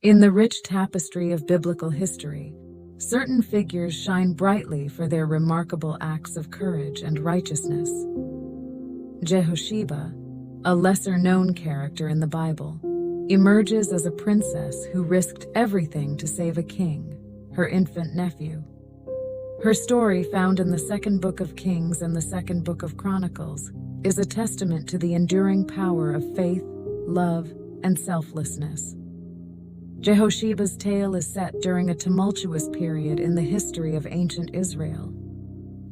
In the rich tapestry of biblical history, certain figures shine brightly for their remarkable acts of courage and righteousness. Jehosheba, a lesser-known character in the Bible, emerges as a princess who risked everything to save a king, her infant nephew. Her story, found in the second book of Kings and the second book of Chronicles, is a testament to the enduring power of faith, love, and selflessness. Jehosheba's tale is set during a tumultuous period in the history of ancient Israel.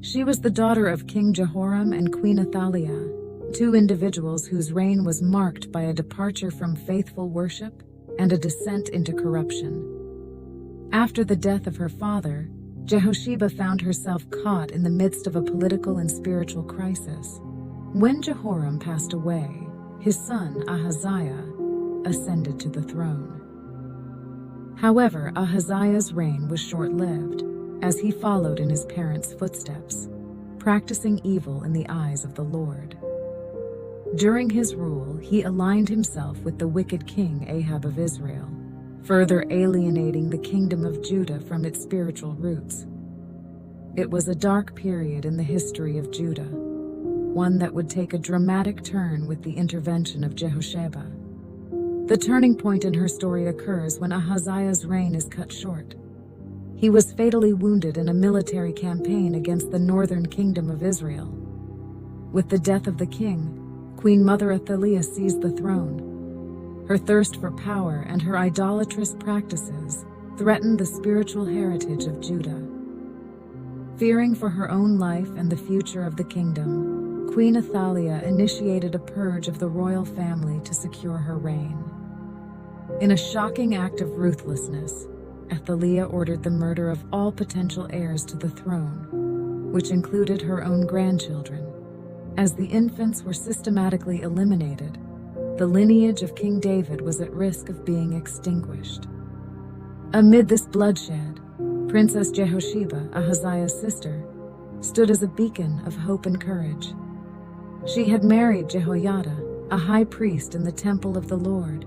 She was the daughter of King Jehoram and Queen Athaliah, two individuals whose reign was marked by a departure from faithful worship and a descent into corruption. After the death of her father, Jehosheba found herself caught in the midst of a political and spiritual crisis. When Jehoram passed away, his son Ahaziah ascended to the throne. However, Ahaziah's reign was short-lived, as he followed in his parents' footsteps, practicing evil in the eyes of the Lord. During his rule, he aligned himself with the wicked king Ahab of Israel, further alienating the kingdom of Judah from its spiritual roots. It was a dark period in the history of Judah, one that would take a dramatic turn with the intervention of Jehosheba. The turning point in her story occurs when Ahaziah's reign is cut short. He was fatally wounded in a military campaign against the northern kingdom of Israel. With the death of the king, Queen Mother Athaliah seized the throne. Her thirst for power and her idolatrous practices threatened the spiritual heritage of Judah. Fearing for her own life and the future of the kingdom, Queen Athaliah initiated a purge of the royal family to secure her reign. In a shocking act of ruthlessness, Athaliah ordered the murder of all potential heirs to the throne, which included her own grandchildren. As the infants were systematically eliminated, the lineage of King David was at risk of being extinguished. Amid this bloodshed, Princess Jehosheba, Ahaziah's sister, stood as a beacon of hope and courage. She had married Jehoiada, a high priest in the temple of the Lord.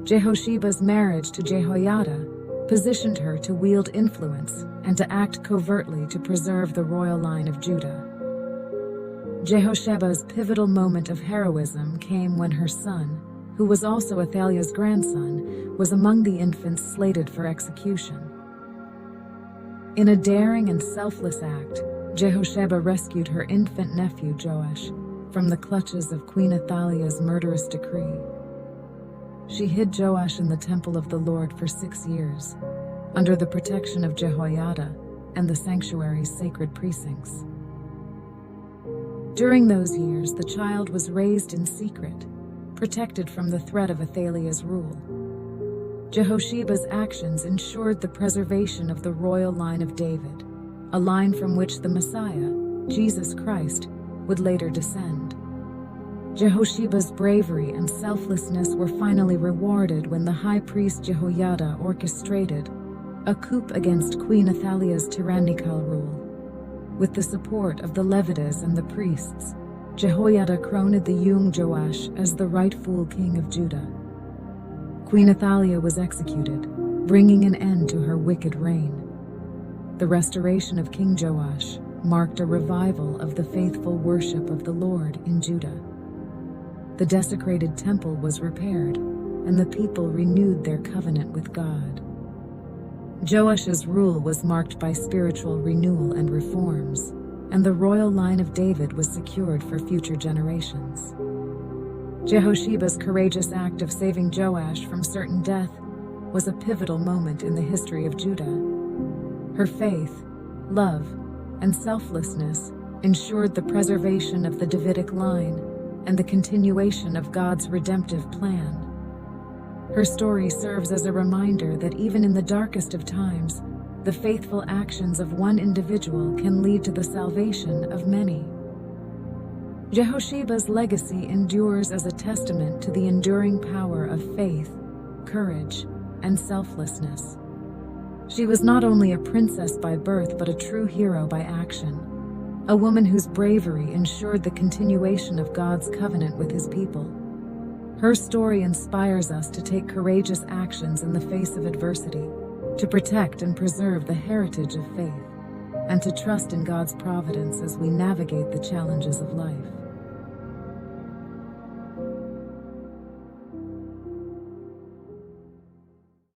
Jehosheba's marriage to Jehoiada positioned her to wield influence and to act covertly to preserve the royal line of Judah. Jehosheba's pivotal moment of heroism came when her son, who was also Athaliah's grandson, was among the infants slated for execution. In a daring and selfless act, Jehosheba rescued her infant nephew Joash from the clutches of Queen Athaliah's murderous decree. She hid Joash in the temple of the Lord for 6 years, under the protection of Jehoiada and the sanctuary's sacred precincts. During those years, the child was raised in secret, protected from the threat of Athaliah's rule. Jehosheba's actions ensured the preservation of the royal line of David, a line from which the Messiah, Jesus Christ, would later descend. Jehosheba's bravery and selflessness were finally rewarded when the high priest Jehoiada orchestrated a coup against Queen Athaliah's tyrannical rule. With the support of the Levites and the priests, Jehoiada crowned the young Joash as the rightful king of Judah. Queen Athaliah was executed, bringing an end to her wicked reign. The restoration of King Joash marked a revival of the faithful worship of the Lord in Judah. The desecrated temple was repaired, and the people renewed their covenant with God. Joash's rule was marked by spiritual renewal and reforms, and the royal line of David was secured for future generations. Jehosheba's courageous act of saving Joash from certain death was a pivotal moment in the history of Judah. Her faith, love, and selflessness ensured the preservation of the Davidic line and the continuation of God's redemptive plan. Her story serves as a reminder that even in the darkest of times, the faithful actions of one individual can lead to the salvation of many. Jehosheba's legacy endures as a testament to the enduring power of faith, courage, and selflessness. She was not only a princess by birth but a true hero by action, a woman whose bravery ensured the continuation of God's covenant with his people. Her story inspires us to take courageous actions in the face of adversity, to protect and preserve the heritage of faith, and to trust in God's providence as we navigate the challenges of life.